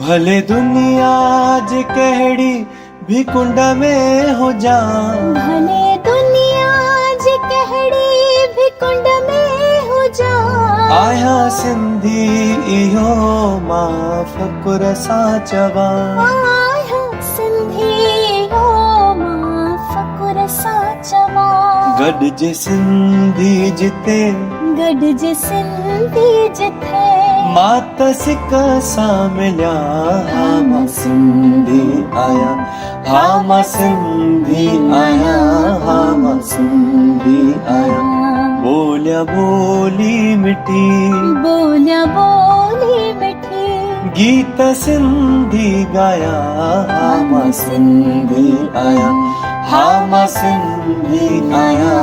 भले दुनिया जे कहड़ी भी कुंड में हो जा, भले दुनिया जे कहड़ी भी कुंड में हो जा, आया सिंधी इहो मां फ़कुर सां चवा, आया सिंधी हो मां फ़कुर सां चवा। गॾिजे सिंधी जिते, गॾिजे सिंधी जिथे, मां त सिक सां मिलिया, हा मां सिंधी आया, हा मां सिंधी आया, हा मां सिंधी आया। बोलिया बोली मिठी, बोलिया बोली मिठी, गीत सिंधी गाया, हा मां सिंधी आया, हा मां सिंधी आया,